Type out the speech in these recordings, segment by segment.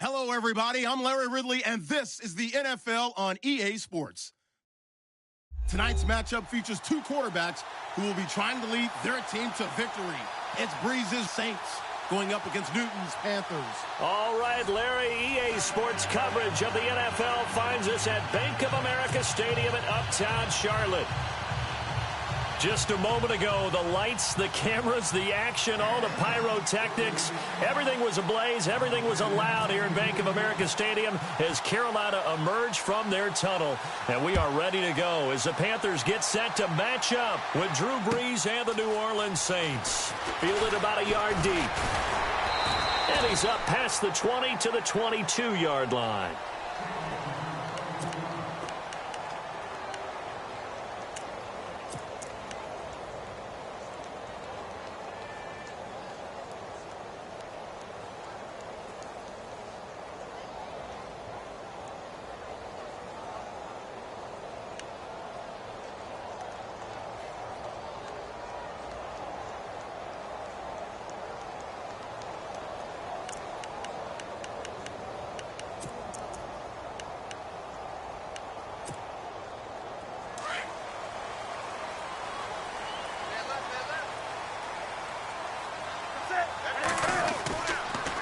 Hello, everybody. I'm Larry Ridley, and this is the NFL on EA Sports. Tonight's matchup features two quarterbacks who will be trying to lead their team to victory. It's Breeze's Saints going up against Newton's Panthers. All right, Larry, EA Sports coverage of the NFL finds us at Bank of America Stadium in Uptown Charlotte. Just a moment ago, the lights, the cameras, the action, all the pyrotechnics, everything was ablaze, everything was allowed here in Bank of America Stadium as Carolina emerged from their tunnel. And we are ready to go as the Panthers get set to match up with Drew Brees and the New Orleans Saints. Fielded about a yard deep. And he's up past the 20 to the 22-yard line.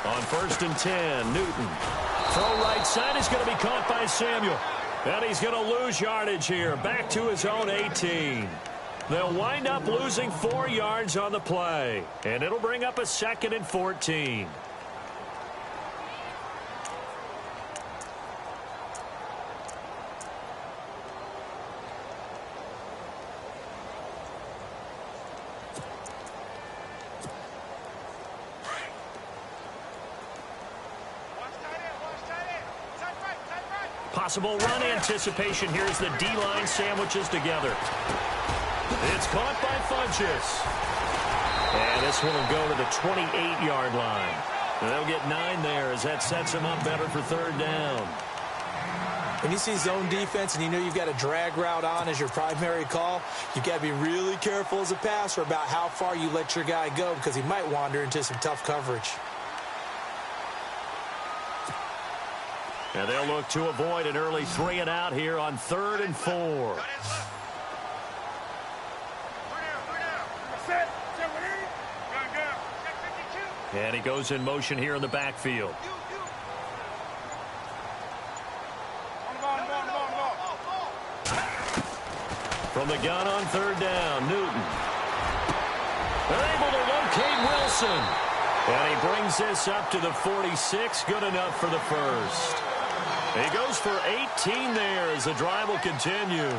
On 1st and 10, Newton. Throw right side is going to be caught by Samuel. And he's going to lose yardage here. Back to his own 18. They'll wind up losing 4 yards on the play. And it'll bring up a 2nd and 14. Possible run anticipation here as the D-line sandwiches together. It's caught by Funchess. And this one will go to the 28-yard line. And they'll get 9 there as that sets them up better for 3rd down. When you see zone defense and you know you've got a drag route on as your primary call, you've got to be really careful as a passer about how far you let your guy go because he might wander into some tough coverage. And they'll look to avoid an early 3 and out here on 3rd and 4. And he goes in motion here in the backfield. From the gun on 3rd down, Newton. They're able to locate Wilson. And he brings this up to the 46, good enough for the first. He goes for 18 there as the drive will continue.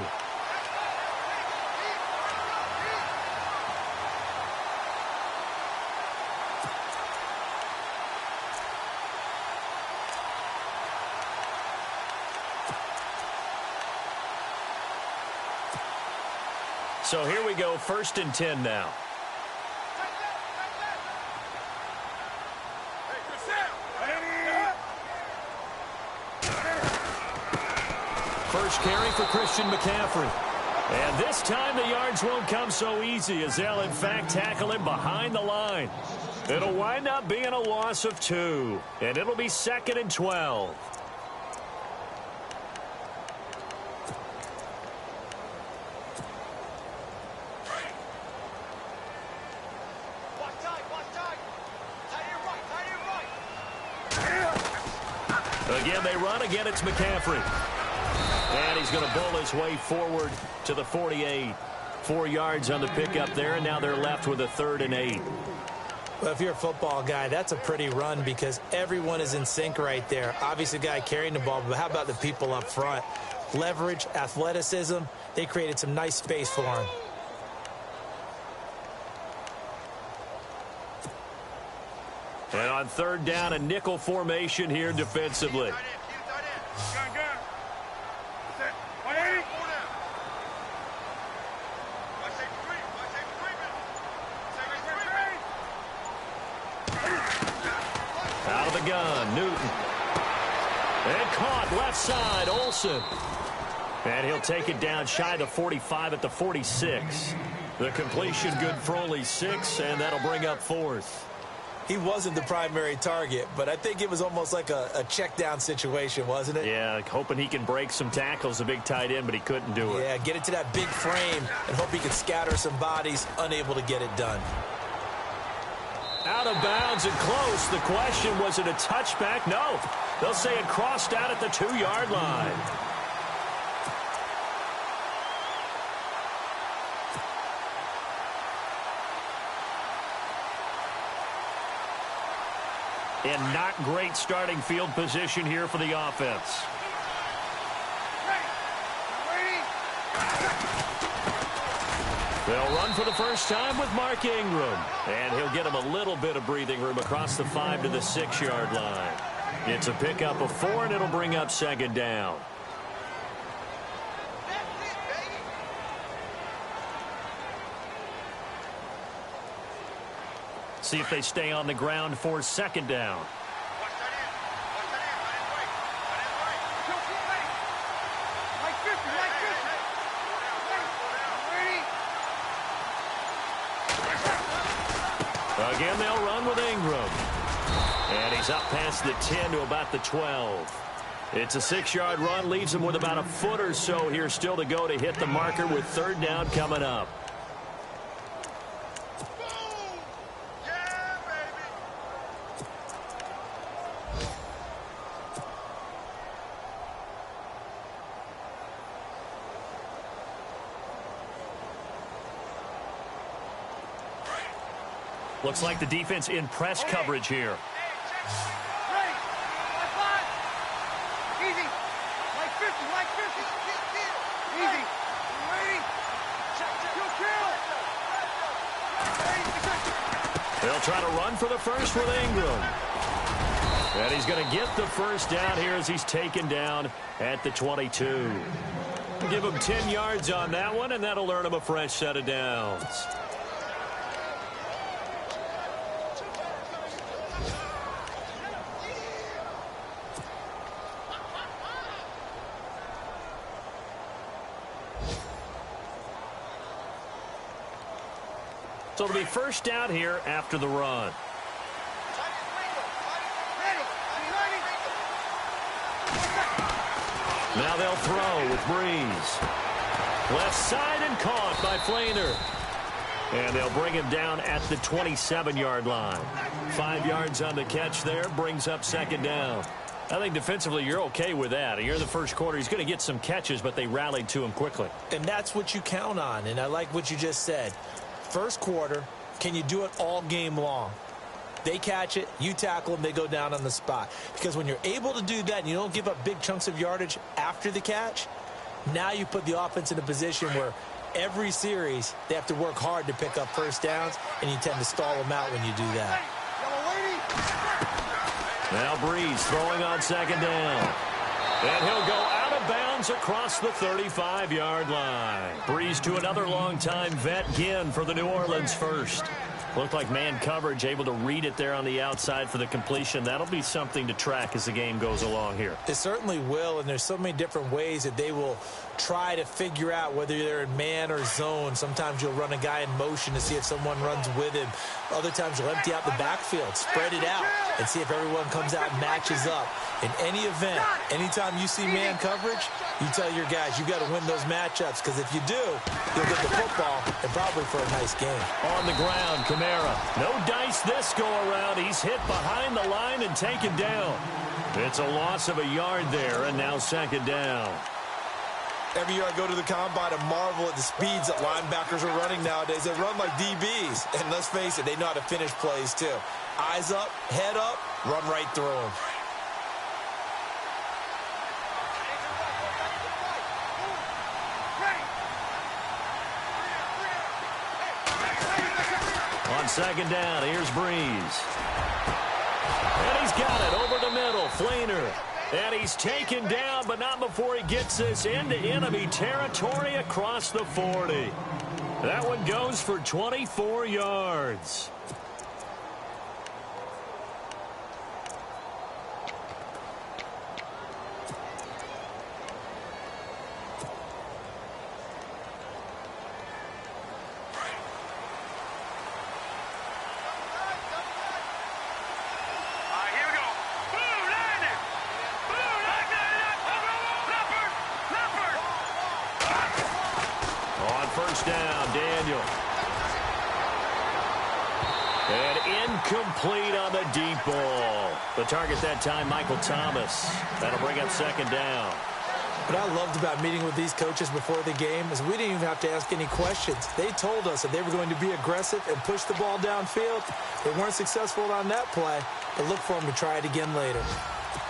So here we go, 1st and 10 now. First carry for Christian McCaffrey. And this time the yards won't come so easy as they'll in fact tackle him behind the line. It'll wind up being a loss of 2. And it'll be 2nd and 12. Again, they run. Again, it's McCaffrey. And he's going to bull his way forward to the 48. 4 yards on the pickup there, and now they're left with a 3rd and 8. Well, if you're a football guy, that's a pretty run because everyone is in sync right there. Obviously, the guy carrying the ball, but how about the people up front? Leverage, athleticism, they created some nice space for him. And on 3rd down, a nickel formation here defensively. Out of the gun, Newton. And caught left side, Olsen. And he'll take it down shy of the 45 at the 46. The completion good for only 6, and that'll bring up 4th. he wasn't the primary target, but I think it was almost like a check down situation, wasn't it? Yeah, hoping he can break some tackles, a big tight end, but he couldn't do it. Yeah, get it to that big frame and hope he can scatter some bodies, unable to get it done. Out of bounds and close. The question, was it a touchback? No. They'll say it crossed out at the 2-yard line. And not great starting field position here for the offense. They'll run for the first time with Mark Ingram. And he'll get him a little bit of breathing room across the 5 to the 6-yard line. It's a pickup of 4, and it'll bring up second down. See if they stay on the ground for second down. Again, they'll run with Ingram. And he's up past the 10 to about the 12. It's a 6-yard run, leaves him with about a foot or so here still to go to hit the marker with third down coming up. Looks like the defense in press coverage here. They'll try to run for the first with Ingram. And he's going to get the first down here as he's taken down at the 22. Give him 10 yards on that one, and that'll earn him a fresh set of downs. So it'll be first down here after the run. Now they'll throw with Breeze. Left side and caught by Flainer. And they'll bring him down at the 27-yard line. 5 yards on the catch there, brings up second down. I think defensively you're okay with that. You're in the first quarter. He's going to get some catches, but they rallied to him quickly. And that's what you count on, and I like what you just said. First quarter, can you do it all game long? They catch it, you tackle them, they go down on the spot. Because when you're able to do that and you don't give up big chunks of yardage after the catch, now you put the offense in a position where every series they have to work hard to pick up first downs, and you tend to stall them out when you do that. Now Breeze throwing on second down. And he'll go out of bounds across the 35-yard line. Breeze to another long-time vet, Ginn, for the New Orleans first. Looked like man coverage, able to read it there on the outside for the completion. That'll be something to track as the game goes along here. It certainly will, and there's so many different ways that they will try to figure out whether they're in man or zone. Sometimes you'll run a guy in motion to see if someone runs with him. Other times you'll empty out the backfield, spread it out, and see if everyone comes out and matches up. In any event, anytime you see man coverage, you tell your guys you got to win those matchups, because if you do, you'll get the football and probably for a nice game. On the ground, Kamara. No dice this go-around. He's hit behind the line and taken down. It's a loss of a yard there, and now second down. Every year I go to the combine and marvel at the speeds that linebackers are running nowadays. They run like DBs, and let's face it, they know how to finish plays too. Eyes up, head up, run right through them. On second down, here's Breeze. And he's got it over the middle, Flainer. And he's taken down, but not before he gets this into enemy territory across the 40. That one goes for 24 yards. first down. Daniel. And incomplete on the deep ball. The target that time, Michael Thomas. That'll bring up second down. What I loved about meeting with these coaches before the game is we didn't even have to ask any questions. They told us that they were going to be aggressive and push the ball downfield. They weren't successful on that play, but look for them to try it again later.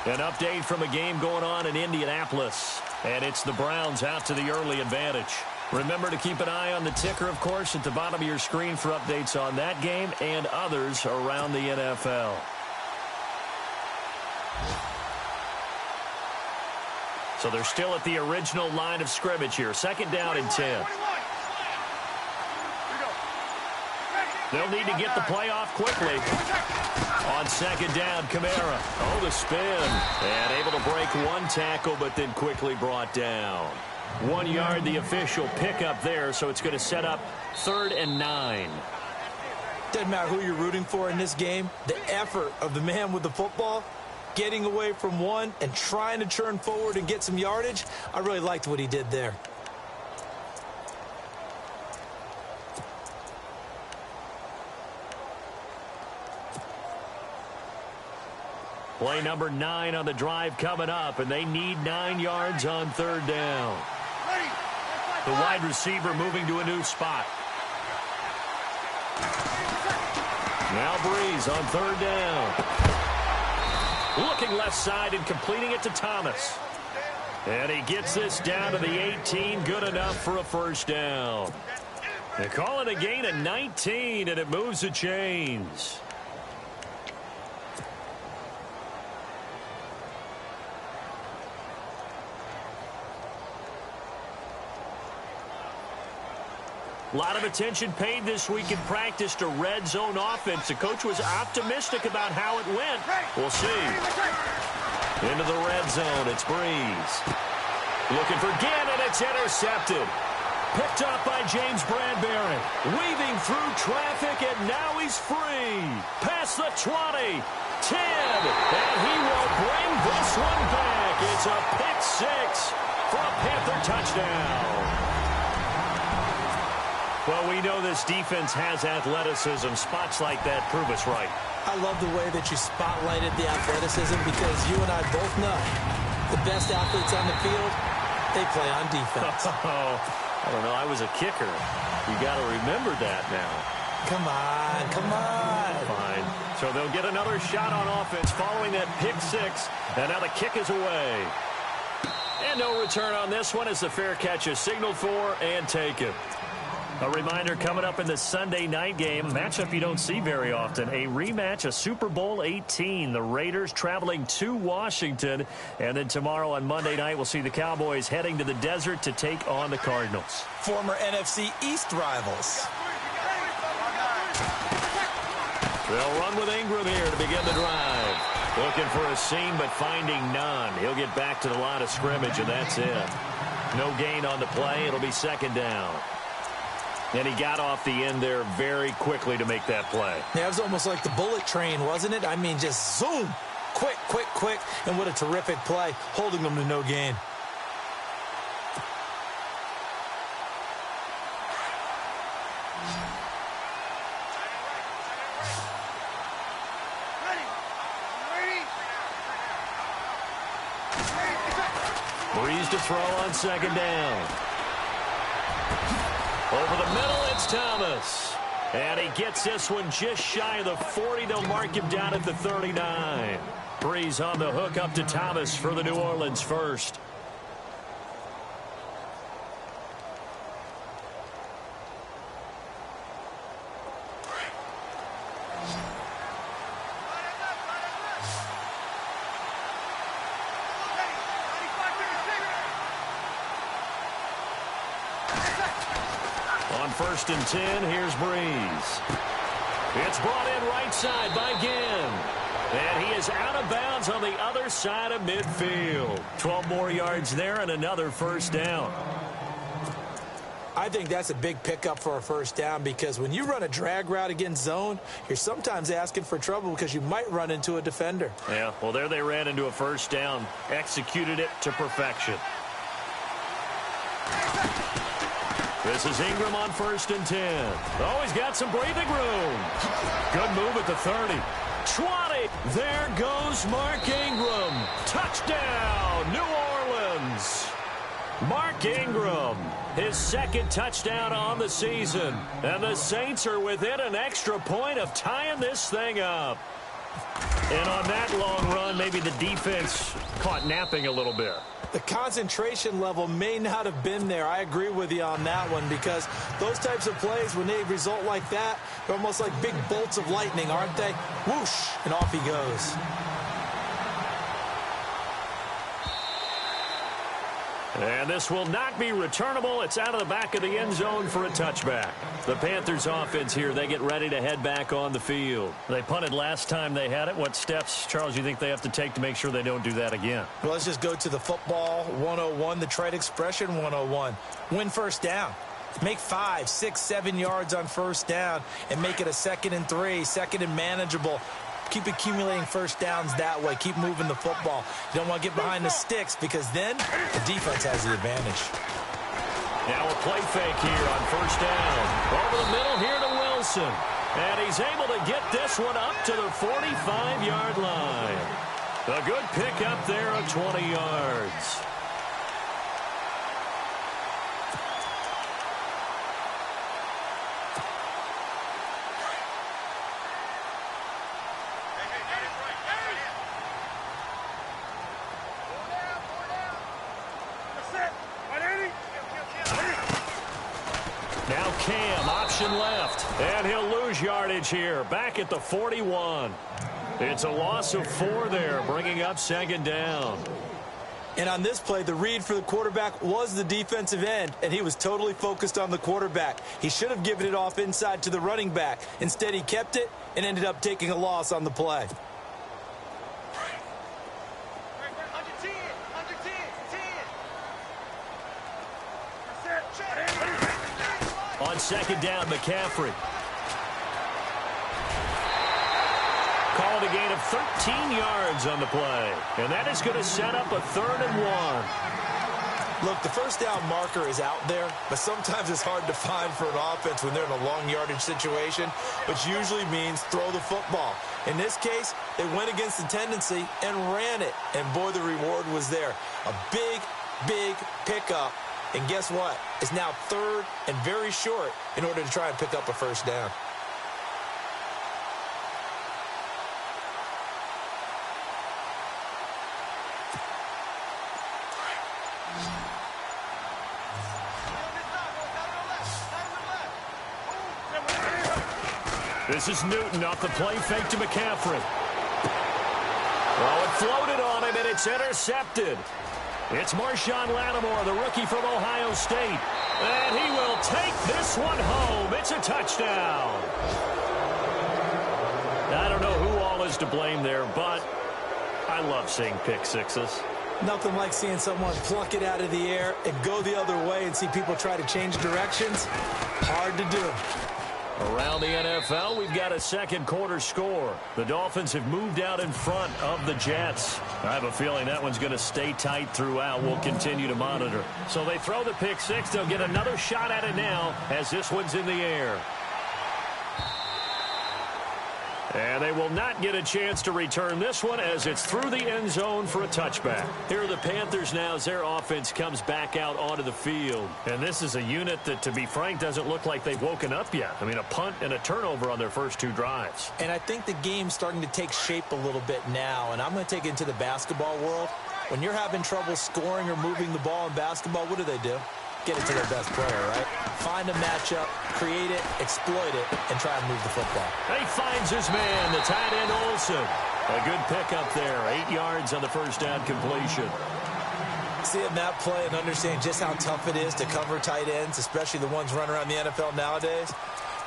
An update from a game going on in Indianapolis. And it's the Browns out to the early advantage. Remember to keep an eye on the ticker, of course, at the bottom of your screen for updates on that game and others around the NFL. So they're still at the original line of scrimmage here. Second down and 10. They'll need to get the play off quickly. On second down, Kamara. Oh, the spin. And able to break one tackle, but then quickly brought down. 1 yard, the official pickup there, so it's going to set up 3rd and 9. Doesn't matter who you're rooting for in this game. The effort of the man with the football, getting away from one and trying to turn forward and get some yardage, I really liked what he did there. Play number 9 on the drive coming up, and they need 9 yards on 3rd down. The wide receiver moving to a new spot. Now Breeze on 3rd down. Looking left side and completing it to Thomas. And he gets this down to the 18, good enough for a first down. They call it a gain of 19, and it moves the chains. A lot of attention paid this week in practice to red zone offense. The coach was optimistic about how it went. We'll see. Into the red zone, it's Breeze. Looking for Ginn, and it's intercepted. Picked up by James Bradbury. Weaving through traffic, and now he's free. Past the 20, 10, and he will bring this one back. It's a pick six for a Panther touchdown. Well, we know this defense has athleticism. Spots like that prove us right. I love the way that you spotlighted the athleticism because you and I both know the best athletes on the field, they play on defense. I don't know. I was a kicker. You got to remember that now. Come on, come on. Fine. So they'll get another shot on offense following that pick six, and now the kick is away. And no return on this one as the fair catch is signaled for and taken. A reminder coming up in the Sunday night game, matchup you don't see very often, a rematch of Super Bowl 18. The Raiders traveling to Washington. And then tomorrow on Monday night, we'll see the Cowboys heading to the desert to take on the Cardinals. Former NFC East rivals. They'll run with Ingram here to begin the drive. Looking for a seam, but finding none. He'll get back to the line of scrimmage, and that's it. No gain on the play. It'll be second down. And he got off the end there very quickly to make that play. Yeah, it was almost like the bullet train, wasn't it? I mean, just zoom. Quick, quick, quick. And what a terrific play, holding them to no gain. Breeze to throw on second down. Over the middle, it's Thomas. And he gets this one just shy of the 40. They'll mark him down at the 39. Breeze on the hook up to Thomas for the New Orleans first. On 1st and 10, here's Breeze. It's brought in right side by Ginn. And he is out of bounds on the other side of midfield. 12 more yards there and another first down. I think that's a big pickup for a first down because when you run a drag route against zone, you're sometimes asking for trouble because you might run into a defender. Yeah, well, there they ran into a first down. Executed it to perfection. This is Ingram on 1st and 10. Oh, he's got some breathing room. Good move at the 30. 20. There goes Mark Ingram. Touchdown, New Orleans. Mark Ingram, his 2nd touchdown on the season. And the Saints are within an extra point of tying this thing up. And on that long run, maybe the defense caught napping a little bit. The concentration level may not have been there. I agree with you on that one, because those types of plays, when they result like that, they're almost like big bolts of lightning, aren't they? Whoosh, and off he goes. And this will not be returnable. It's out of the back of the end zone for a touchback. The Panthers offense here, they get ready to head back on the field. They punted last time they had it. What steps, Charles, you think they have to take to make sure they don't do that again? Well, let's just go to the football 101, the trade expression 101. Win first down. Make 5, 6, 7 yards on first down and make it a 2nd and 3, 2nd and manageable. Keep accumulating first downs that way. Keep moving the football. You don't want to get behind the sticks, because then the defense has the advantage. Now a play fake here on first down. Over the middle here to Wilson. And he's able to get this one up to the 45-yard line. A good pick up there of 20 yards. Now Cam, option left, and he'll lose yardage here, back at the 41. It's a loss of 4 there, bringing up 2nd down. And on this play, the read for the quarterback was the defensive end, and he was totally focused on the quarterback. He should have given it off inside to the running back. Instead, he kept it and ended up taking a loss on the play. On 2nd down, McCaffrey. Called a gain of 13 yards on the play. And that is going to set up a 3rd and 1. Look, the first down marker is out there, but sometimes it's hard to find for an offense when they're in a long yardage situation, which usually means throw the football. In this case, they went against the tendency and ran it. And boy, the reward was there. A big, big pickup. And guess what? It's now 3rd and very short in order to try and pick up a first down. This is Newton off the play fake to McCaffrey. Oh, it floated on him, and it's intercepted. It's Marshawn Lattimore, the rookie from Ohio State. And he will take this one home. It's a touchdown. I don't know who all is to blame there, but I love seeing pick sixes. Nothing like seeing someone pluck it out of the air and go the other way and see people try to change directions. Hard to do. Around the NFL, we've got a 2nd quarter score. The Dolphins have moved out in front of the Jets. I have a feeling that one's going to stay tight throughout. We'll continue to monitor. So they throw the pick 6. They'll get another shot at it now as this one's in the air. And they will not get a chance to return this one as it's through the end zone for a touchback. Here are the Panthers now as their offense comes back out onto the field. And this is a unit that, to be frank, doesn't look like they've woken up yet. I mean, a punt and a turnover on their first 2 drives. And I think the game's starting to take shape a little bit now. And I'm going to take it into the basketball world. When you're having trouble scoring or moving the ball in basketball, what do? Get it to their best player, right? Find a matchup, create it, exploit it, and try and move the football. He finds his man, the tight end Olsen. A good pickup there, 8 yards on the first down completion. Seeing that play and understanding just how tough it is to cover tight ends, especially the ones running around the NFL nowadays,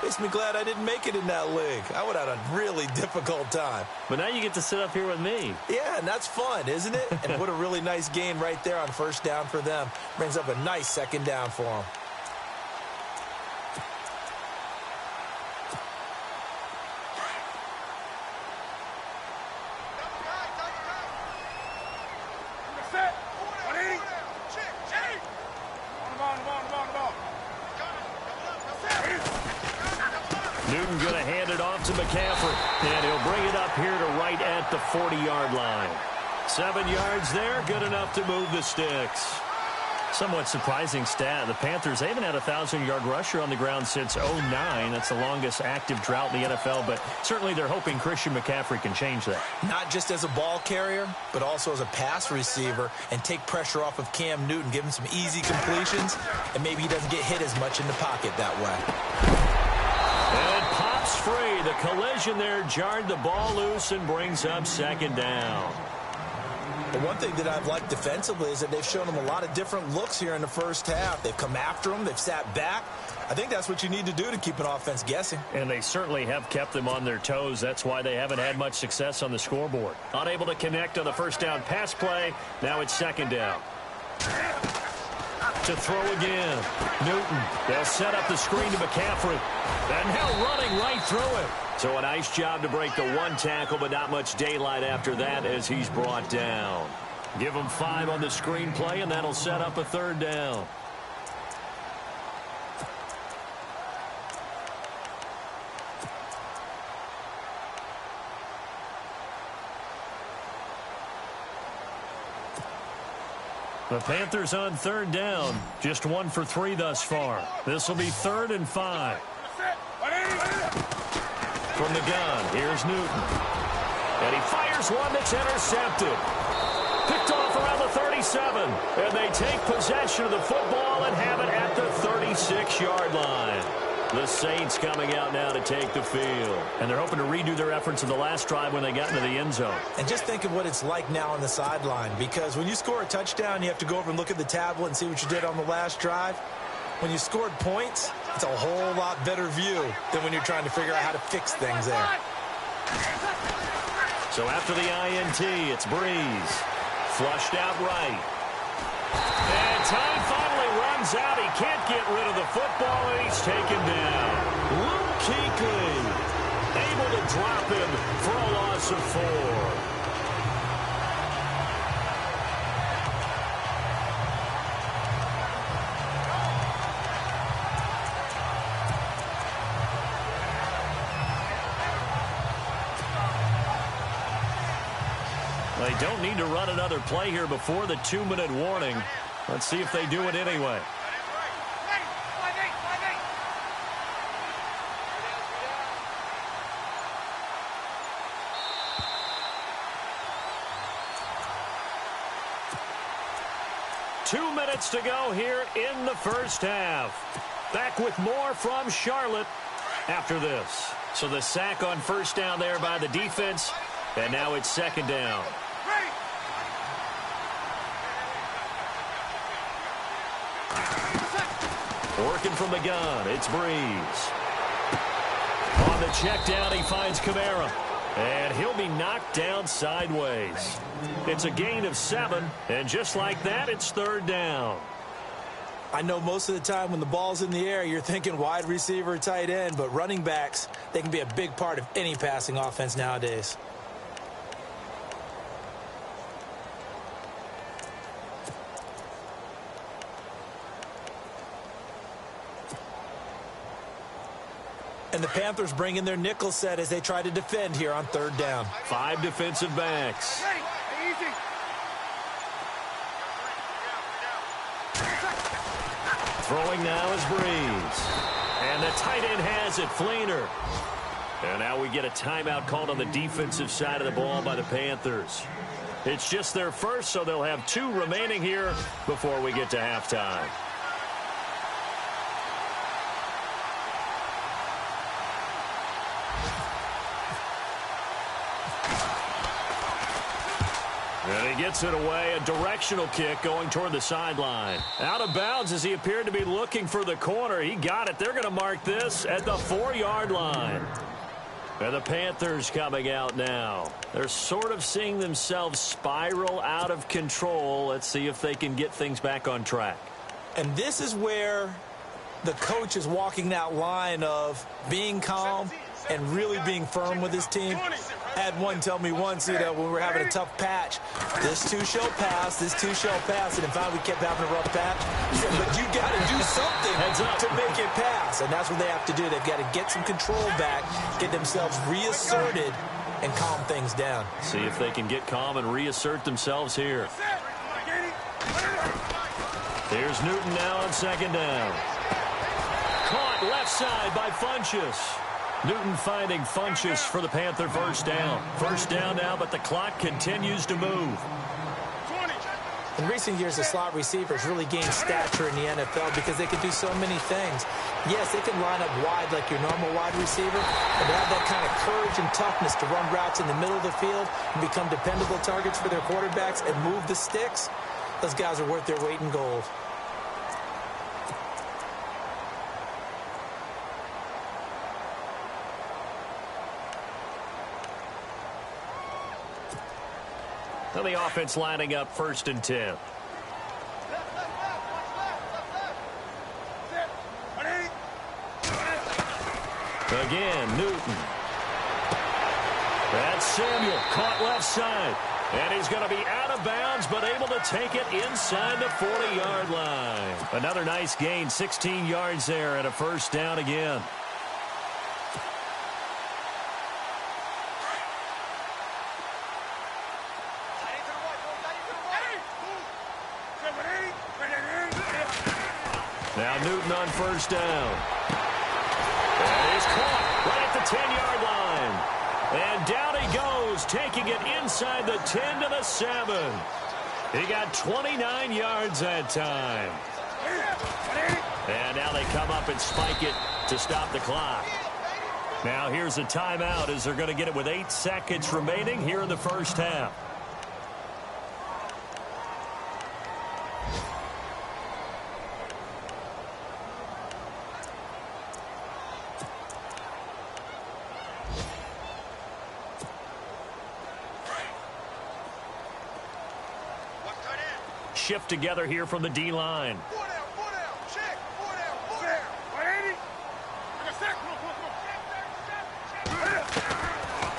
makes me glad I didn't make it in that league. I would have had a really difficult time. But now you get to sit up here with me. Yeah, and that's fun, isn't it? And what a really nice gain right there on first down for them. Brings up a nice 2nd down for them. McCaffrey. And he'll bring it up here to right at the 40-yard line. 7 yards there, good enough to move the sticks. Somewhat surprising stat. The Panthers, they haven't had a 1,000-yard rusher on the ground since 2009. That's the longest active drought in the NFL, but certainly they're hoping Christian McCaffrey can change that. Not just as a ball carrier, but also as a pass receiver, and take pressure off of Cam Newton, give him some easy completions, and maybe he doesn't get hit as much in the pocket that way. And it pops free. The collision there jarred the ball loose and brings up second down. The one thing that I've liked defensively is that they've shown them a lot of different looks here in the first half. They've come after them. They've sat back. I think that's what you need to do to keep an offense guessing. And they certainly have kept them on their toes. That's why they haven't had much success on the scoreboard. Unable to connect on the first down pass play. Now it's second down. To throw again. Newton. They'll set up the screen to McCaffrey. And now running right through it. So a nice job to break the one tackle, but not much daylight after that as he's brought down. Give him 5 on the screen play, and that'll set up a third down. The Panthers on third down. Just 1 for 3 thus far. This will be 3rd and 5. From the gun, here's Newton. And he fires one that's intercepted. Picked off around the 37. And they take possession of the football and have it at the 36-yard line. The Saints coming out now to take the field. And they're hoping to redo their efforts in the last drive when they got into the end zone. And just think of what it's like now on the sideline. Because when you score a touchdown, you have to go over and look at the tablet and see what you did on the last drive. When you scored points, it's a whole lot better view than when you're trying to figure out how to fix things there. So after the INT, it's Breeze. Flushed out right. And time finally runs out. He can't get rid of the football, and he's taken down. Luke Kuechly able to drop him for a loss of 4. They don't need to run another play here before the 2-minute warning. Let's see if they do it anyway. Two minutes to go here in the first half. Back with more from Charlotte after this. So the sack on first down there by the defense, and now it's second down. Working from the gun, it's Breeze. On the check down, he finds Kamara. And he'll be knocked down sideways. It's a gain of 7, and just like that, it's third down. I know most of the time when the ball's in the air, you're thinking wide receiver, tight end, but running backs, they can be a big part of any passing offense nowadays. And the Panthers bring in their nickel set as they try to defend here on third down. 5 defensive backs. Throwing now is Breeze. And the tight end has it, Fleener. And now we get a timeout called on the defensive side of the ball by the Panthers. It's just their first, so they'll have 2 remaining here before we get to halftime. And he gets it away, a directional kick going toward the sideline. Out of bounds as he appeared to be looking for the corner. He got it. They're going to mark this at the 4-yard line. And the Panthers coming out now. They're sort of seeing themselves spiral out of control. Let's see if they can get things back on track. And this is where the coach is walking that line of being calm and really being firm with his team. I had one tell me once, when we were having a tough patch, this too shall pass, this too shall pass, and finally we kept having a rough patch. He said, but you got to do something to make it pass, and that's what they have to do. They've got to get some control back, get themselves reasserted, and calm things down. See if they can get calm and reassert themselves here. Here's Newton now on second down. Caught left side by Funchess. Newton finding Funchess for the Panther first down. First down now, but the clock continues to move. In recent years, the slot receivers really gained stature in the NFL because they can do so many things. Yes, they can line up wide like your normal wide receiver, but they have that kind of courage and toughness to run routes in the middle of the field and become dependable targets for their quarterbacks and move the sticks. Those guys are worth their weight in gold. And the offense lining up 1st and 10. Again, Newton. That's Samuel, caught left side. And he's going to be out of bounds, but able to take it inside the 40-yard line. Another nice gain, 16 yards there, and a first down again. Now Newton on first down. And he's caught right at the 10-yard line. And down he goes, taking it inside the 10 to the 7. He got 29 yards that time. And now they come up and spike it to stop the clock. Now here's a timeout as they're going to get it with 8 seconds remaining here in the first half. Shift together here from the D-line.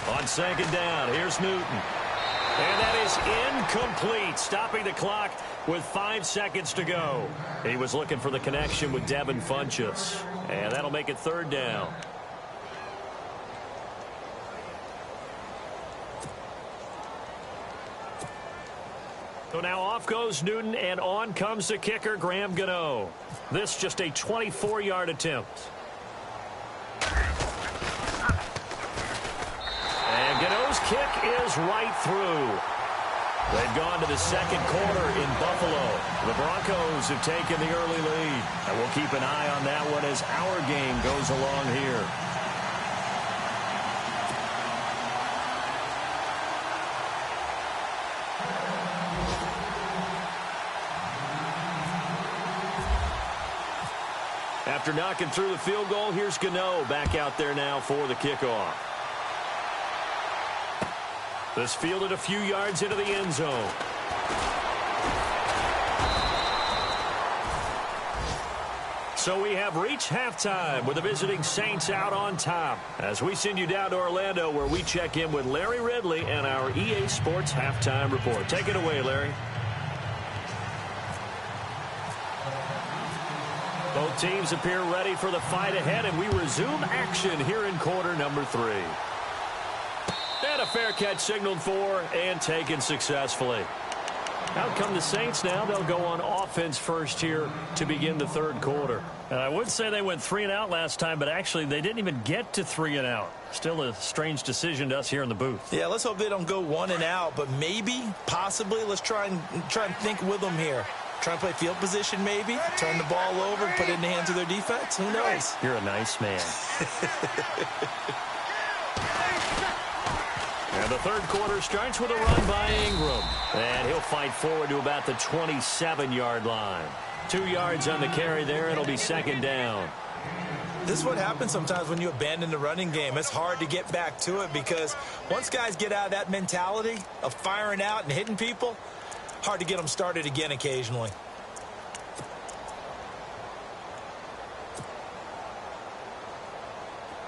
On second down, here's Newton. And that is incomplete, stopping the clock with 5 seconds to go. He was looking for the connection with Devin Funchess. And that'll make it 3rd down. So now off goes Newton, and on comes the kicker, Graham Gano. This just a 24-yard attempt. And Gano's kick is right through. They've gone to the second quarter in Buffalo. The Broncos have taken the early lead. And we'll keep an eye on that one as our game goes along here. After knocking through the field goal, here's Gano back out there now for the kickoff. This fielded a few yards into the end zone. So we have reached halftime with the visiting Saints out on top. As we send you down to Orlando where we check in with Larry Ridley and our EA Sports Halftime Report. Take it away, Larry. Both teams appear ready for the fight ahead, and we resume action here in quarter number 3. And a fair catch signaled for and taken successfully. Out come the Saints now. They'll go on offense first here to begin the 3rd quarter. And I would say they went 3 and out last time, but actually they didn't even get to 3 and out. Still a strange decision to us here in the booth. Yeah, let's hope they don't go 1 and out, but maybe, possibly, let's try and think with them here. Try and play field position maybe, turn the ball over, put it in the hands of their defense. Who knows? You're a nice man. And the 3rd quarter starts with a run by Ingram. And he'll fight forward to about the 27-yard line. 2 yards on the carry there. It'll be 2nd down. This is what happens sometimes when you abandon the running game. It's hard to get back to it because once guys get out of that mentality of firing out and hitting people, hard to get them started again occasionally.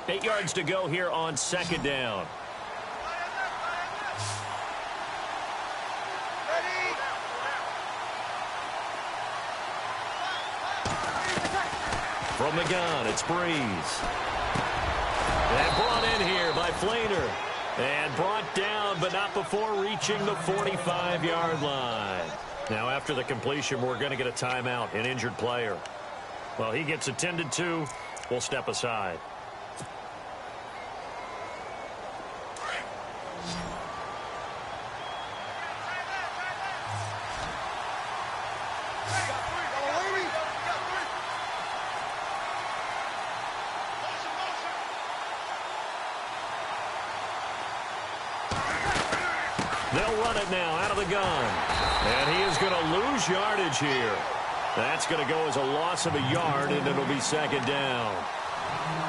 Eight yards to go here on 2nd down. From the gun, it's Breeze. And brought in here by Flainer. And brought down, but not before reaching the 45-yard line. Now, after the completion, we're going to get a timeout, an injured player. Well, he gets attended to. We'll step aside. They'll run it now out of the gun. And he is going to lose yardage here. That's going to go as a loss of a yard, and it'll be second down.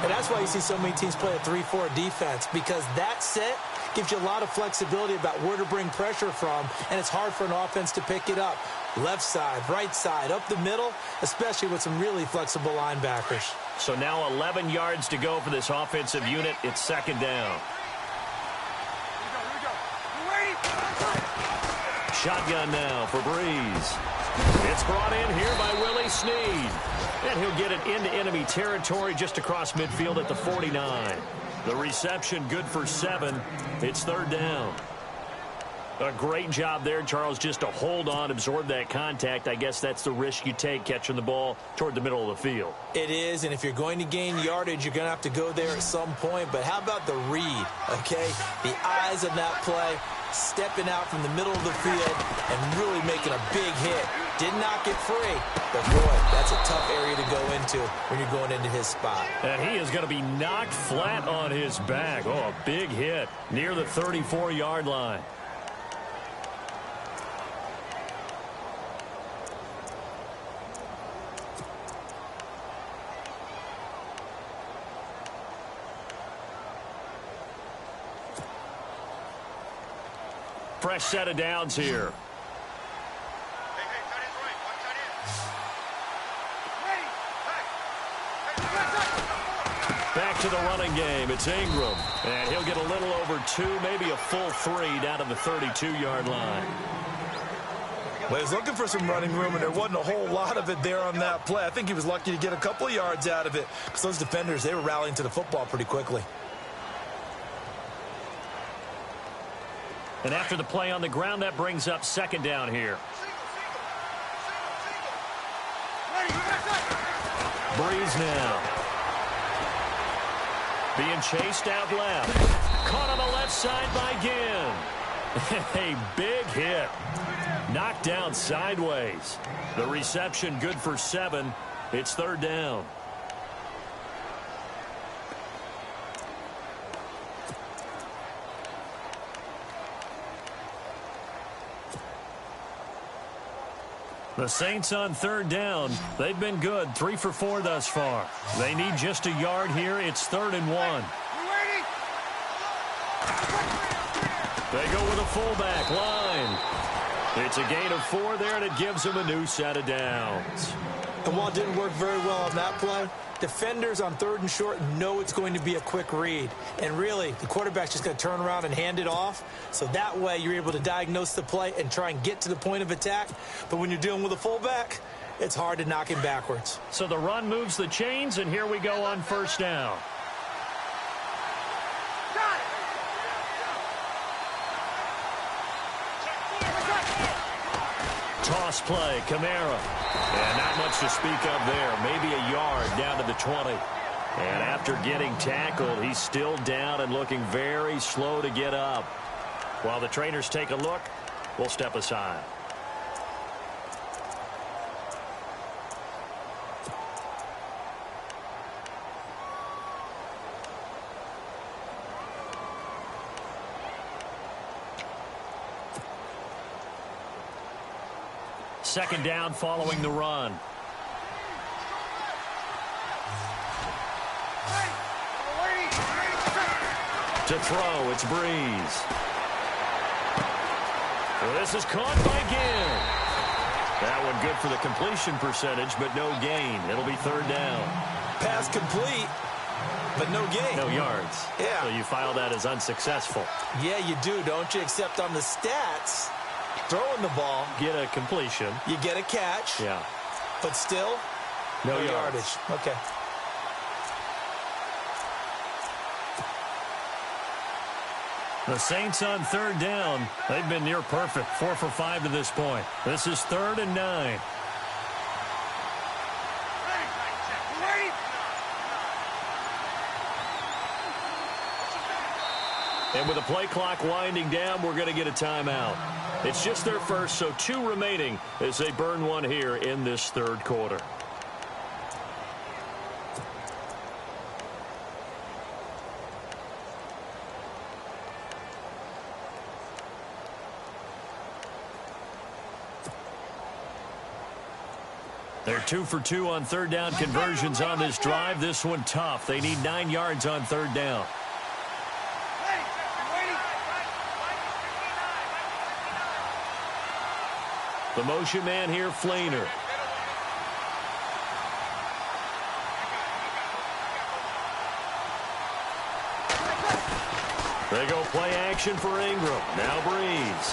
And that's why you see so many teams play a 3-4 defense, because that set gives you a lot of flexibility about where to bring pressure from, and it's hard for an offense to pick it up. Left side, right side, up the middle, especially with some really flexible linebackers. So now 11 yards to go for this offensive unit. It's second down. Shotgun now for Breeze. It's brought in here by Willie Snead. And he'll get it into enemy territory just across midfield at the 49. The reception good for 7. It's third down. A great job there, Charles, just to hold on, absorb that contact. I guess that's the risk you take catching the ball toward the middle of the field. It is, and if you're going to gain yardage, you're going to have to go there at some point. But how about the read, okay? The eyes of that play, stepping out from the middle of the field and really making a big hit. Did not get free, but boy, that's a tough area to go into when you're going into his spot. And he is going to be knocked flat on his back. Oh, a big hit near the 34-yard line. Fresh set of downs here. Back to the running game. It's Ingram. And he'll get a little over 2, maybe a full 3 down to the 32-yard line. Well, he's looking for some running room, and there wasn't a whole lot of it there on that play. I think he was lucky to get a couple of yards out of it, because those defenders, they were rallying to the football pretty quickly. And after the play on the ground, that brings up second down here. Breeze now. Being chased out left. Caught on the left side by Ginn. A big hit. Knocked down sideways. The reception good for 7. It's third down. The Saints on third down. They've been good. 3 for 4 thus far. They need just a yard here. It's 3rd and 1. They go with a fullback line. It's a gain of 4 there, and it gives them a new set of downs. And while it didn't work very well on that play, defenders on 3rd and short know it's going to be a quick read. And really, the quarterback's just going to turn around and hand it off. So that way, you're able to diagnose the play and try and get to the point of attack. But when you're dealing with a fullback, it's hard to knock him backwards. So the run moves the chains, and here we go on first down. Toss play, Kamara. And not much to speak of there. Maybe a yard down to the 20. And after getting tackled, he's still down and looking very slow to get up. While the trainers take a look, we'll step aside. Second down following the run. To throw, it's Breeze. Well, this is caught by Ginn. That one good for the completion percentage, but no gain. It'll be third down. Pass complete, but no gain. No yards. Yeah. So you file that as unsuccessful. Yeah, you do, don't you? Except on the stats, throwing the ball, Get a completion. you get a catch. Yeah. But still, No no yards. yardage. Okay. The Saints on third down. They've been near perfect, 4 for 5 to this point. This is 3rd and 9. And with the play clock winding down, we're going to get a timeout. It's just their first, so 2 remaining as they burn one here in this third quarter. They're 2 for 2 on third down conversions on this drive. This one tough. They need 9 yards on third down. The motion man here, Fleener. They go play action for Ingram. Now Breeze.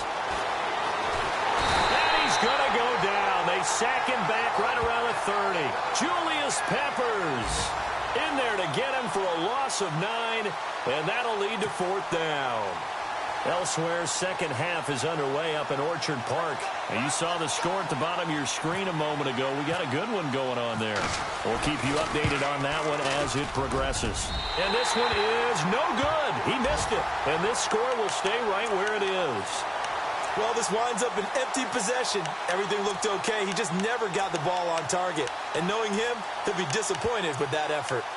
And he's going to go down. They sack him back right around the 30. Julius Peppers in there to get him for a loss of 9, and that'll lead to 4th down. Elsewhere, second half is underway up in Orchard Park. And you saw the score at the bottom of your screen a moment ago. We got a good one going on there. We'll keep you updated on that one as it progresses. And this one is no good. He missed it. And this score will stay right where it is. Well, this winds up an empty possession. Everything looked okay. He just never got the ball on target. And knowing him, he'll be disappointed with that effort.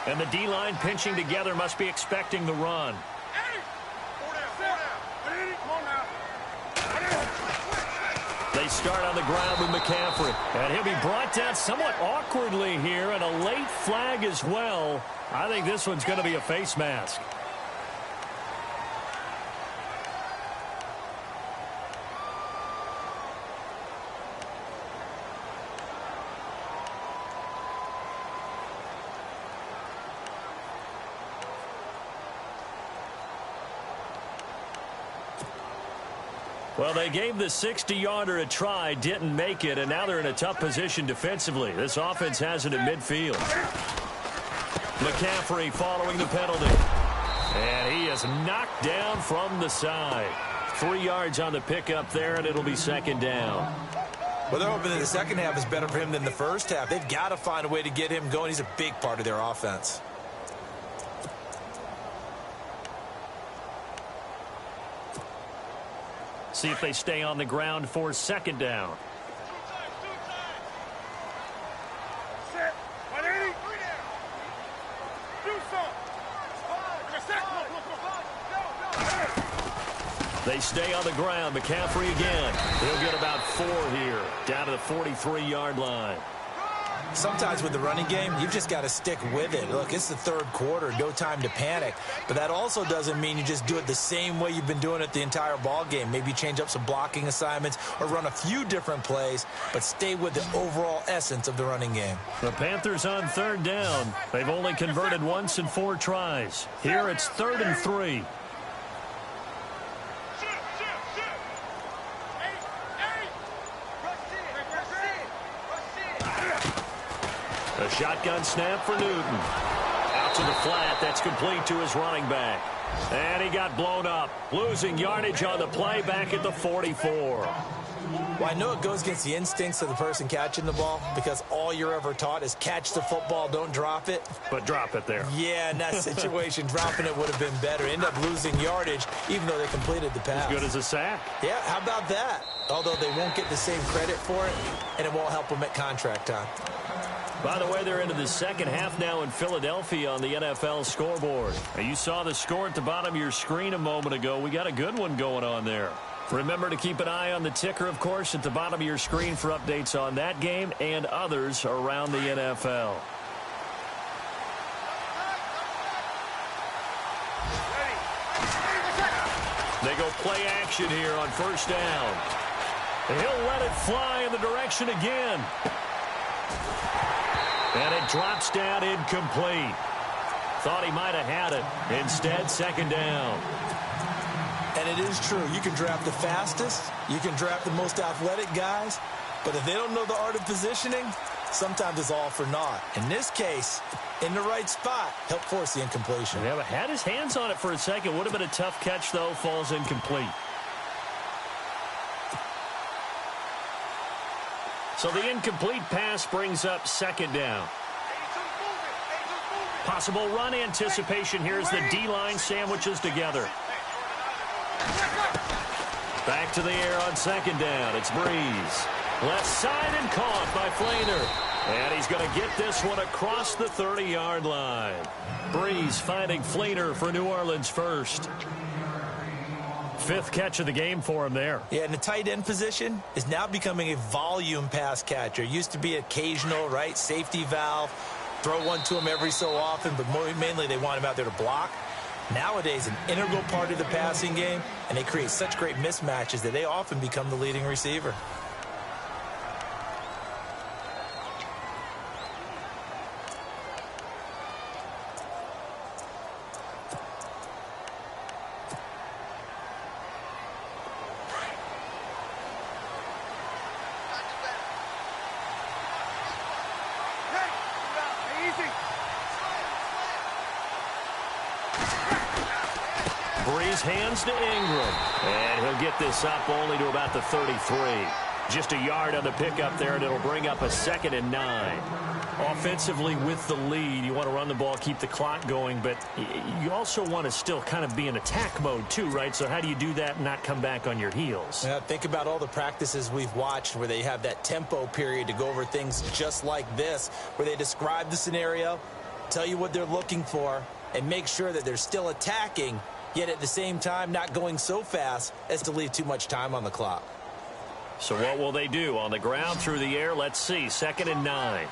And the D-line pinching together must be expecting the run. They start on the ground with McCaffrey. And he'll be brought down somewhat awkwardly here, and a late flag as well. I think this one's going to be a face mask. Well, they gave the 60-yarder a try, didn't make it, and now they're in a tough position defensively. This offense has it at midfield. McCaffrey following the penalty. And he is knocked down from the side. 3 yards on the pickup there, and it'll be 2nd down. Well, they're hoping that the second half is better for him than the first half. They've got to find a way to get him going. He's a big part of their offense. See if they stay on the ground for 2nd down. They stay on the ground. McCaffrey again. He'll get about 4 here, down to the 43-yard line. Sometimes with the running game, you've just got to stick with it. Look, it's the third quarter, no time to panic. But that also doesn't mean you just do it the same way you've been doing it the entire ball game. Maybe change up some blocking assignments or run a few different plays, but stay with the overall essence of the running game. The Panthers on 3rd down. They've only converted once in 4 tries. Here it's 3rd and 3. A shotgun snap for Newton. Out to the flat. That's complete to his running back. And he got blown up. Losing yardage on the play back at the 44. Well, I know it goes against the instincts of the person catching the ball because all you're ever taught is catch the football, don't drop it. But drop it there. Yeah, in that situation, dropping it would have been better. End up losing yardage even though they completed the pass. As good as a sack. Yeah, how about that? Although they won't get the same credit for it, and it won't help them at contract time. By the way, they're into the second half now in Philadelphia on the NFL scoreboard. Now, you saw the score at the bottom of your screen a moment ago. We got a good one going on there. Remember to keep an eye on the ticker, of course, at the bottom of your screen for updates on that game and others around the NFL. They go play action here on 1st down. He'll let it fly in the direction again. And it drops down incomplete. Thought he might have had it. Instead, 2nd down. And it is true. You can draft the fastest. You can draft the most athletic guys. But if they don't know the art of positioning, sometimes it's all for naught. In this case, in the right spot, helped force the incompletion. Yeah, but had his hands on it for a second. Would have been a tough catch, though. Falls incomplete. So the incomplete pass brings up second down. Possible run anticipation here as the D-line sandwiches together. Back to the air on second down. It's Breeze. Left side and caught by Flainer. And he's going to get this one across the 30-yard line. Breeze finding Flainer for New Orleans first. Fifth catch of the game for him there. Yeah, and the tight end position is now becoming a volume pass catcher. Used to be occasional, right, safety valve. Throw one to him every so often, but mainly they want him out there to block. Nowadays, an integral part of the passing game, and they create such great mismatches that they often become the leading receiver. Breeze hands to Ingram. And he'll get this up only to about the 33. Just a yard on the pickup there, and it'll bring up a 2nd and 9. Offensively with the lead, you want to run the ball, keep the clock going, but you also want to still kind of be in attack mode too, right? So how do you do that and not come back on your heels? Yeah, think about all the practices we've watched where they have that tempo period to go over things just like this, where they describe the scenario, tell you what they're looking for, and make sure that they're still attacking, yet at the same time not going so fast as to leave too much time on the clock. So what will they do? On the ground, through the air, let's see. 2nd and 9.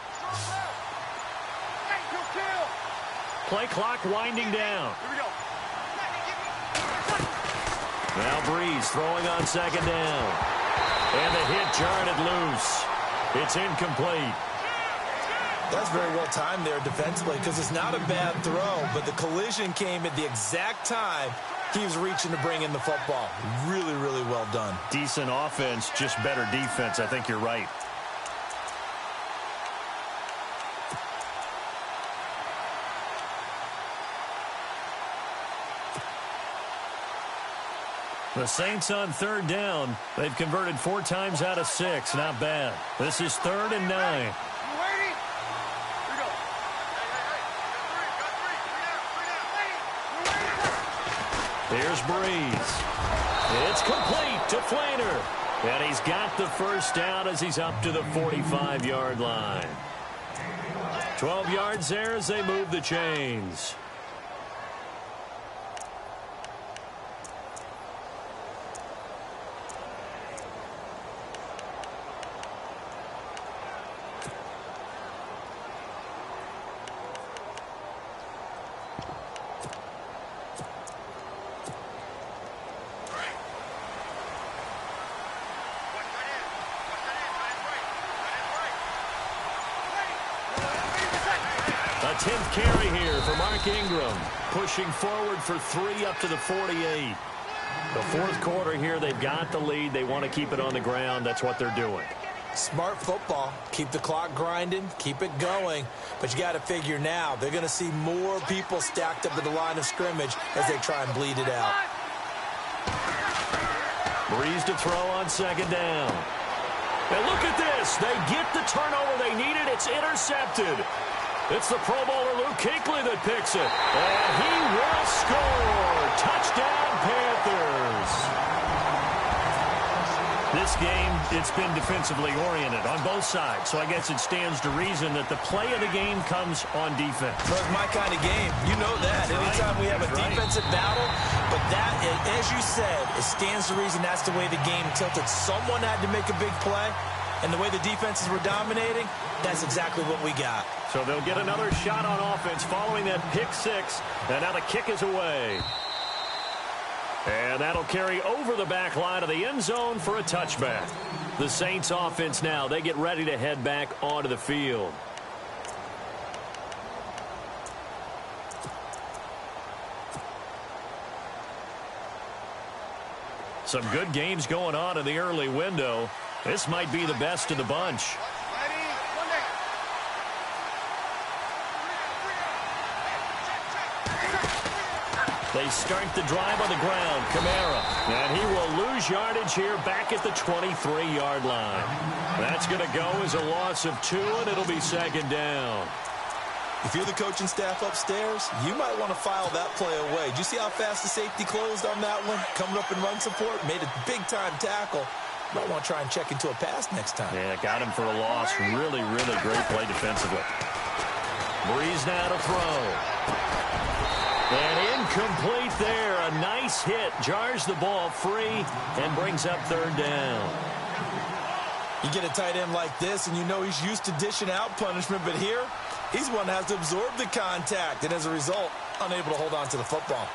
Play clock winding down. Now Breeze throwing on 2nd down. And the hit jarred it loose. It's incomplete. That's very well timed there defensively because it's not a bad throw, but the collision came at the exact time he was reaching to bring in the football. Really, really well done. Decent offense, just better defense. I think you're right. The Saints on 3rd down. They've converted 4 times out of 6. Not bad. This is 3rd and 9. Here's Breeze. It's complete to Flainer. And he's got the first down as he's up to the 45-yard line. 12 yards there as they move the chains. A 10th carry here for Mark Ingram. Pushing forward for 3 up to the 48. The 4th quarter here, they've got the lead. They want to keep it on the ground. That's what they're doing. Smart football. Keep the clock grinding. Keep it going. But you got to figure now they're going to see more people stacked up at the line of scrimmage as they try and bleed it out. Breeze to throw on 2nd down. And look at this. They get the turnover they needed. It's intercepted. It's the Pro Bowler Luke Kuechly that picks it. And he will score. Touchdown, Panthers. This game, it's been defensively oriented on both sides. So I guess it stands to reason that the play of the game comes on defense. So it's my kind of game. You know that. Anytime we have a defensive battle, but that, as you said, it stands to reason that's the way the game tilted. Someone had to make a big play. And the way the defenses were dominating, that's exactly what we got. So they'll get another shot on offense following that pick 6. And now the kick is away. And that'll carry over the back line of the end zone for a touchback. The Saints offense now, they get ready to head back onto the field. Some good games going on in the early window. This might be the best of the bunch. They start the drive on the ground. Kamara. And he will lose yardage here back at the 23-yard line. That's going to go as a loss of 2, and it'll be second down. If you're the coaching staff upstairs, you might want to file that play away. Did you see how fast the safety closed on that one? Coming up in run support, made a big-time tackle. Might want to try and check into a pass next time. Yeah, got him for a loss. Really, really great play defensively. Breeze now to throw. And incomplete there. A nice hit. Jars the ball free and brings up third down. You get a tight end like this, and you know he's used to dishing out punishment, but here, he's one that has to absorb the contact, and as a result, unable to hold on to the football.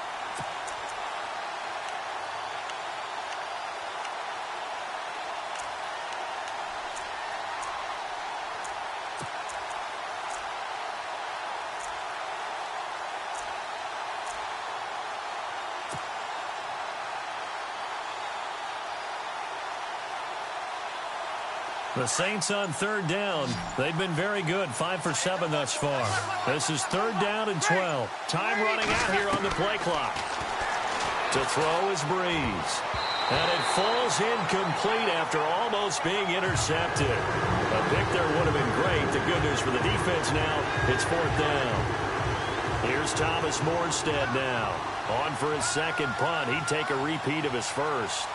The Saints on third down. They've been very good, 5 for 7 thus far. This is third down and 12. Time running out here on the play clock. To throw is Breeze. And it falls incomplete after almost being intercepted. A pick there would have been great. The good news for the defense now, it's fourth down. Here's Thomas Morstead now. On for his second punt. He'd take a repeat of his first.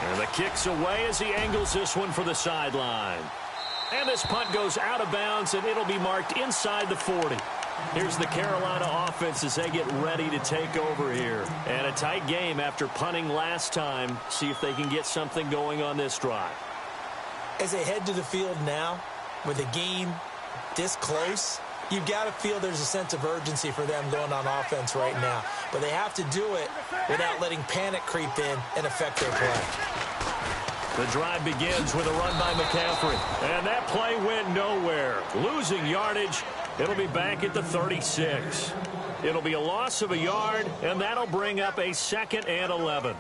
And the kick's away as he angles this one for the sideline. And this punt goes out of bounds, and it'll be marked inside the 40. Here's the Carolina offense as they get ready to take over here. And a tight game after punting last time. See if they can get something going on this drive. As they head to the field now, with the game this close, you've got to feel there's a sense of urgency for them going on offense right now. But they have to do it without letting panic creep in and affect their play. The drive begins with a run by McCaffrey. And that play went nowhere. Losing yardage. It'll be back at the 36. It'll be a loss of a yard, and that'll bring up a 2nd and 11.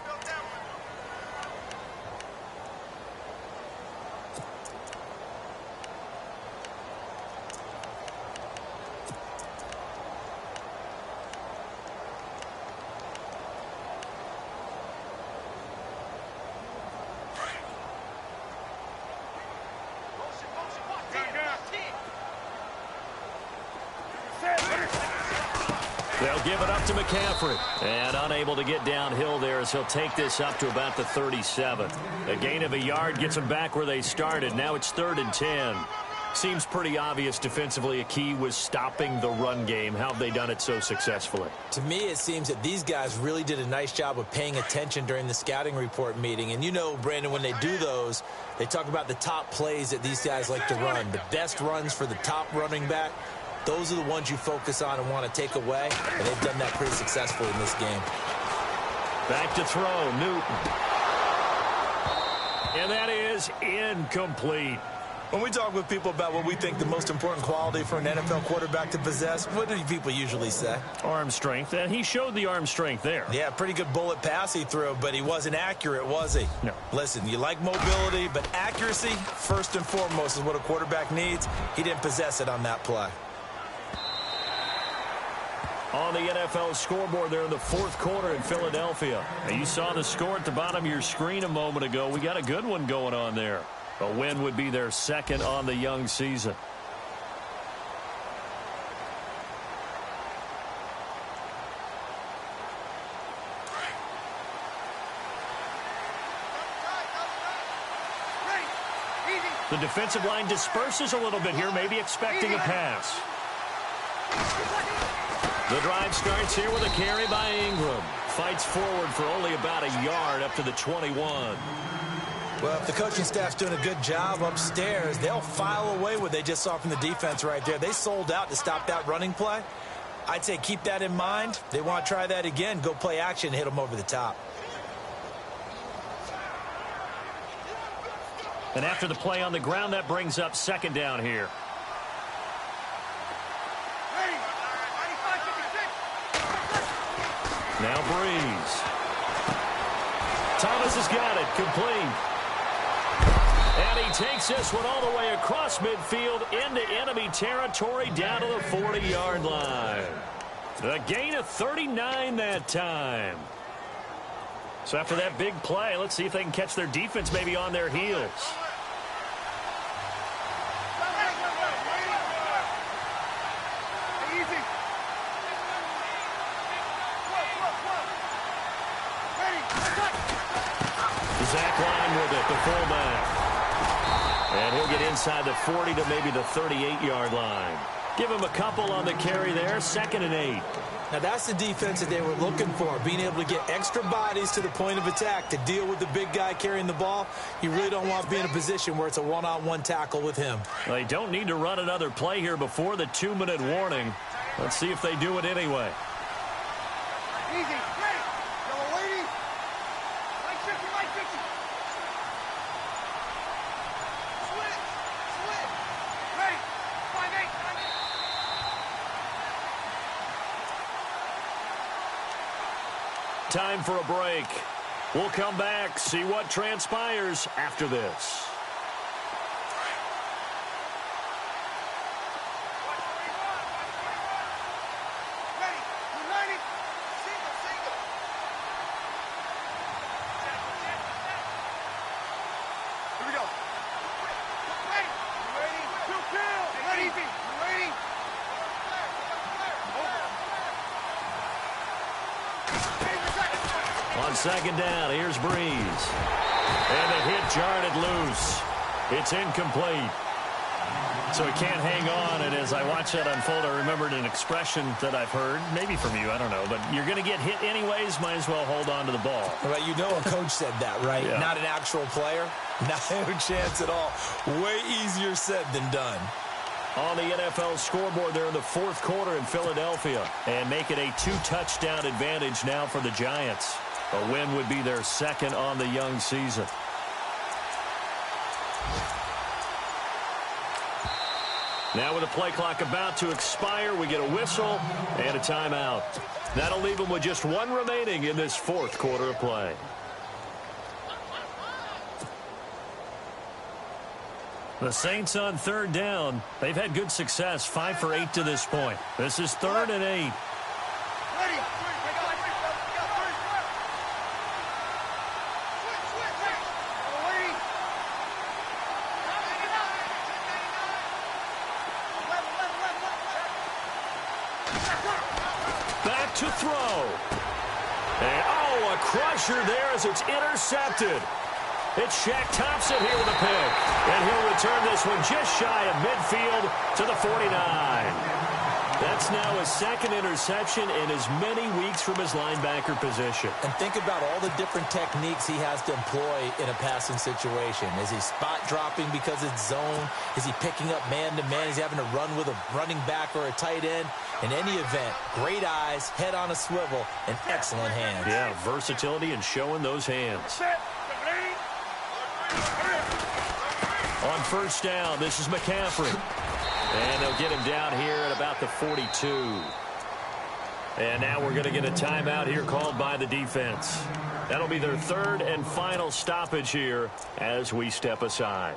They'll give it up to McCaffrey. And unable to get downhill there as he'll take this up to about the 37. A gain of a yard gets them back where they started. Now it's 3rd and 10. Seems pretty obvious defensively a key was stopping the run game. How have they done it so successfully? To me, it seems that these guys really did a nice job of paying attention during the scouting report meeting. And you know, Brandon, when they do those, they talk about the top plays that these guys like to run. The best runs for the top running back. Those are the ones you focus on and want to take away, and they've done that pretty successfully in this game. Back to throw, Newton. And that is incomplete. When we talk with people about what we think the most important quality for an NFL quarterback to possess, what do people usually say? Arm strength, and he showed the arm strength there. Yeah, pretty good bullet pass he threw, but he wasn't accurate, was he? No. Listen, you like mobility, but accuracy, first and foremost, is what a quarterback needs. He didn't possess it on that play. On the NFL scoreboard there in the 4th quarter in Philadelphia. Now, you saw the score at the bottom of your screen a moment ago. We got a good one going on there. A win would be their 2nd on the young season. The defensive line disperses a little bit here, maybe expecting a pass. The drive starts here with a carry by Ingram. Fights forward for only about a yard up to the 21. Well, if the coaching staff's doing a good job upstairs, they'll file away what they just saw from the defense right there. They sold out to stop that running play. I'd say keep that in mind. They want to try that again. Go play action and hit them over the top. And after the play on the ground, that brings up 2nd down here. Now Breeze. Thomas has got it. Complete. And he takes this one all the way across midfield into enemy territory down to the 40-yard line. A gain of 39 that time. So after that big play, let's see if they can catch their defense maybe on their heels. Zach Line with it, the fullback. And he'll get inside the 40 to maybe the 38-yard line. Give him a couple on the carry there, 2nd and 8. Now that's the defense that they were looking for, being able to get extra bodies to the point of attack to deal with the big guy carrying the ball. You really don't want to be in a position where it's a one-on-one tackle with him. Well, they don't need to run another play here before the 2-minute warning. Let's see if they do it anyway. Easy. Yellow lady. Like 50, like 50. Switch. Ready. 5-8. Time for a break. We'll come back, see what transpires after this. On 2nd down, here's Breeze. And the hit jarred it loose. It's incomplete. So he can't hang on, and as I watch that unfold, I remembered an expression that I've heard, maybe from you, I don't know, but you're going to get hit anyways, might as well hold on to the ball. Well, you know a coach said that, right? Yeah. Not an actual player. No chance at all. Way easier said than done. On the NFL scoreboard, they're in the 4th quarter in Philadelphia, and make it a 2-touchdown advantage now for the Giants. A win would be their 2nd on the young season. Now with the play clock about to expire, we get a whistle and a timeout. That'll leave them with just 1 remaining in this 4th quarter of play. The Saints on 3rd down. They've had good success, 5 for 8 to this point. This is 3rd and 8. Back to throw. And, a crusher there as it's intercepted. It's Shaq Thompson here with a pick. And he'll return this one just shy of midfield to the 49. That's now his 2nd interception in as many weeks from his linebacker position. And think about all the different techniques he has to employ in a passing situation. Is he spot dropping because it's zone? Is he picking up man-to-man? Is he having to run with a running back or a tight end? In any event, great eyes, head on a swivel, and excellent hands. Yeah, versatility and showing those hands. On 1st down, this is McCaffrey. And they'll get him down here at about the 42. And now we're going to get a timeout here called by the defense. That'll be their 3rd and final stoppage here as we step aside.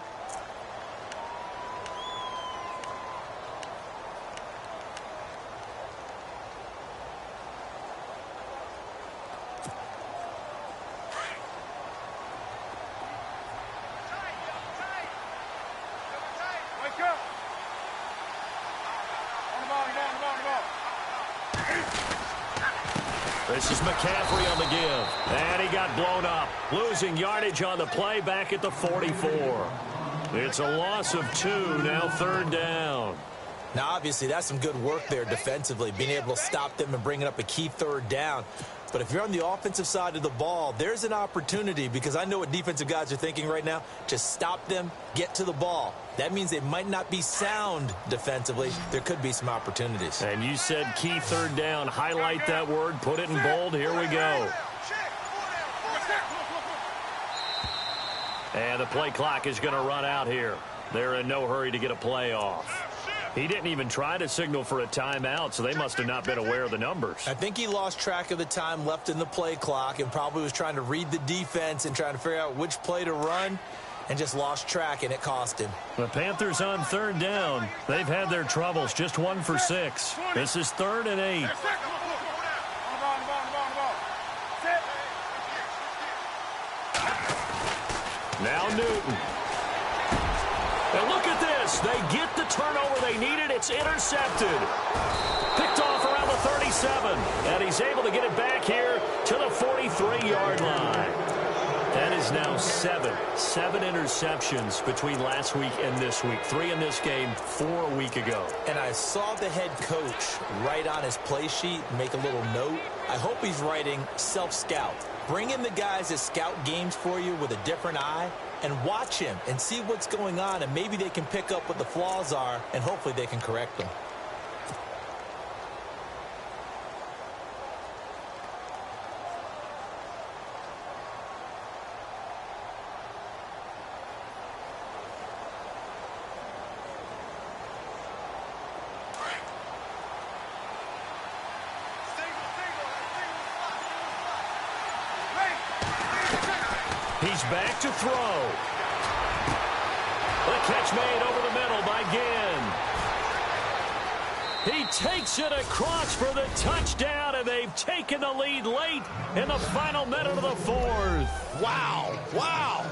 This is McCaffrey on the give. And he got blown up. Losing yardage on the play back at the 44. It's a loss of 2, now 3rd down. Now, obviously, that's some good work there defensively, being able to stop them and bringing up a key 3rd down. But if you're on the offensive side of the ball, there's an opportunity, because I know what defensive guys are thinking right now. Just stop them, get to the ball. That means they might not be sound defensively. There could be some opportunities. And you said key 3rd down. Highlight that word. Put it in bold. Here we go. And the play clock is going to run out here. They're in no hurry to get a play off. He didn't even try to signal for a timeout, so they must have not been aware of the numbers. I think he lost track of the time left in the play clock and probably was trying to read the defense and trying to figure out which play to run. and just lost track, and it cost him. The Panthers on third down. They've had their troubles, just 1 for 6. This is 3rd and 8. Now Newton. And look at this. They get the turnover they needed. It's intercepted. Picked off around the 37. And he's able to get it back here to the 43-yard line. That is now 7 interceptions between last week and this week. 3 in this game, 4 a week ago. And I saw the head coach write on his play sheet, make a little note. I hope he's writing self-scout. Bring in the guys that scout games for you with a different eye and watch him and see what's going on, and maybe they can pick up what the flaws are, and hopefully they can correct them. He's back to throw. The catch made over the middle by Ginn. He takes it across for the touchdown, and they've taken the lead late in the final minute of the 4th. Wow, wow,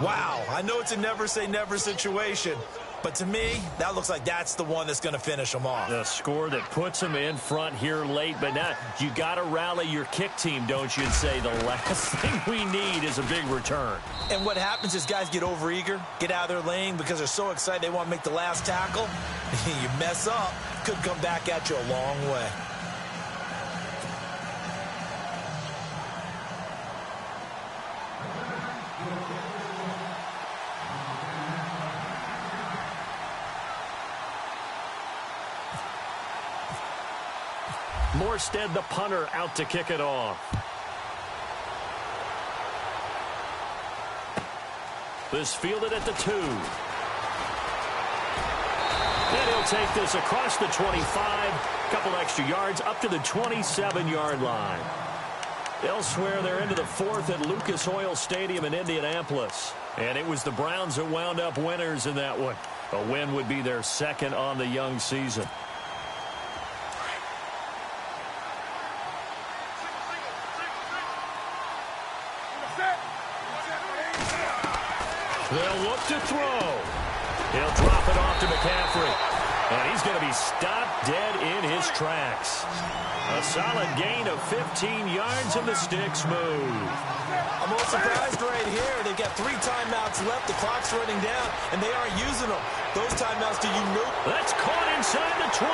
wow. I know it's a never say never situation, but to me, that looks like that's the one that's going to finish them off. The score that puts them in front here late, but now you got to rally your kick team, don't you, and say the last thing we need is a big return. And what happens is guys get overeager, get out of their lane because they're so excited they want to make the last tackle. You mess up, could come back at you a long way. Morstead, the punter, out to kick it off. This fielded at the 2. And he'll take this across the 25. Couple extra yards up to the 27-yard line. Elsewhere, they're into the 4th at Lucas Oil Stadium in Indianapolis. And it was the Browns that wound up winners in that one. A win would be their 2nd on the young season. They'll look to throw. He'll drop it off to McCaffrey. And he's going to be stopped dead in his tracks. A solid gain of 15 yards, and the sticks move. I'm a little surprised right here. They've got 3 timeouts left. The clock's running down, and they aren't using them. Those timeouts, do you know? That's caught inside the 20.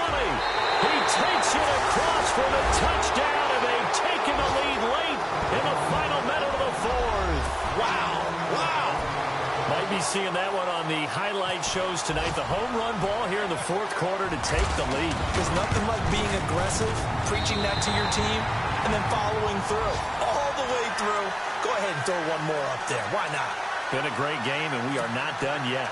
He takes it across for the touchdown, and they've taken the lead late in the final minute of the 4th. Wow, wow. Might be seeing that one on the highlight shows tonight. The home run ball here in the 4th quarter to take the lead. There's nothing like being aggressive, preaching that to your team, and then following through. All the way through. Go ahead and throw one more up there. Why not? Been a great game, and we are not done yet.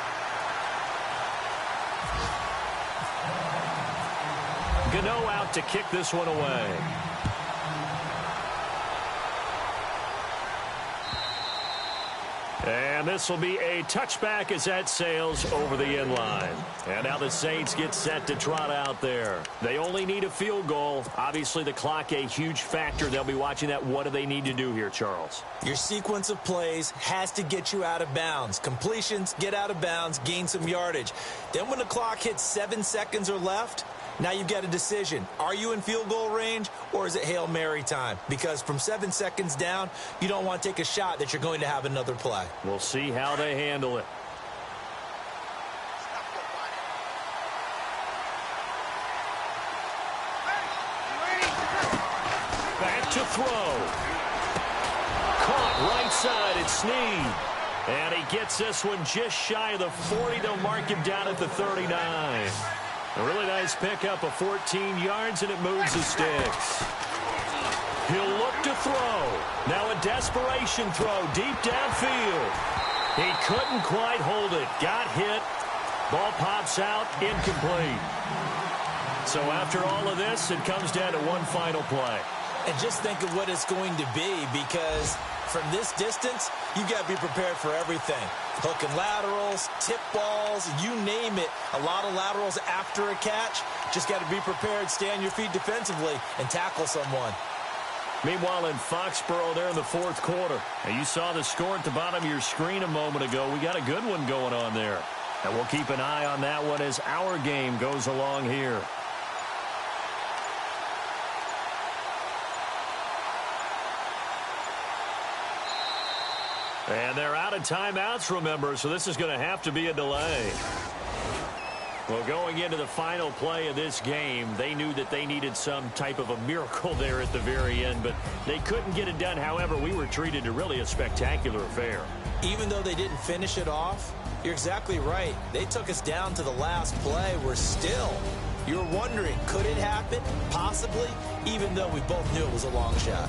Gano out to kick this one away. And this will be a touchback as that sails over the end line. And now the Saints get set to trot out there. They only need a field goal. Obviously, the clock a huge factor. They'll be watching that. What do they need to do here, Charles? Your sequence of plays has to get you out of bounds. Completions, get out of bounds, gain some yardage. Then when the clock hits 7 seconds or left, now you've got a decision. Are you in field goal range, or is it Hail Mary time? Because from 7 seconds down, you don't want to take a shot that you're going to have another play. We'll see how they handle it. Back to throw. Caught right side, it's Snead. And he gets this one just shy of the 40. They'll mark him down at the 39. A really nice pickup of 14 yards, and it moves the sticks. He'll look to throw. Now a desperation throw deep downfield. He couldn't quite hold it. Got hit. Ball pops out, incomplete. So after all of this, it comes down to one final play. And just think of what it's going to be, because from this distance, you've got to be prepared for everything. Hook and laterals, tip balls, you name it. A lot of laterals after a catch. Just got to be prepared, stay on your feet defensively, and tackle someone. Meanwhile, in Foxborough, there in the fourth quarter. Now, you saw the score at the bottom of your screen a moment ago. We got a good one going on there. And we'll keep an eye on that one as our game goes along here. And they're out of timeouts, remember, so this is going to have to be a delay. Well, going into the final play of this game, they knew that they needed some type of a miracle there at the very end, but they couldn't get it done. However, we were treated to really a spectacular affair. Even though they didn't finish it off, you're exactly right. They took us down to the last play. We're still, you're wondering, could it happen? Possibly, even though we both knew it was a long shot.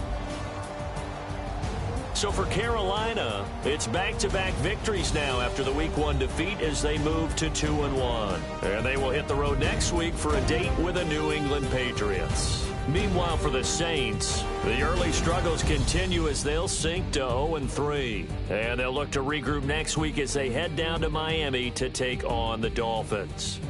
So for Carolina, it's back-to-back victories now after the Week 1 defeat as they move to 2-1. And they will hit the road next week for a date with the New England Patriots. Meanwhile, for the Saints, the early struggles continue as they'll sink to 0-3. And they'll look to regroup next week as they head down to Miami to take on the Dolphins.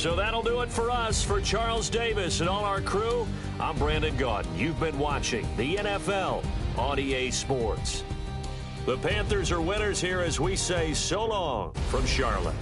So that'll do it for us. For Charles Davis and all our crew, I'm Brandon Gaudin. You've been watching the NFL on EA Sports. The Panthers are winners here as we say so long from Charlotte.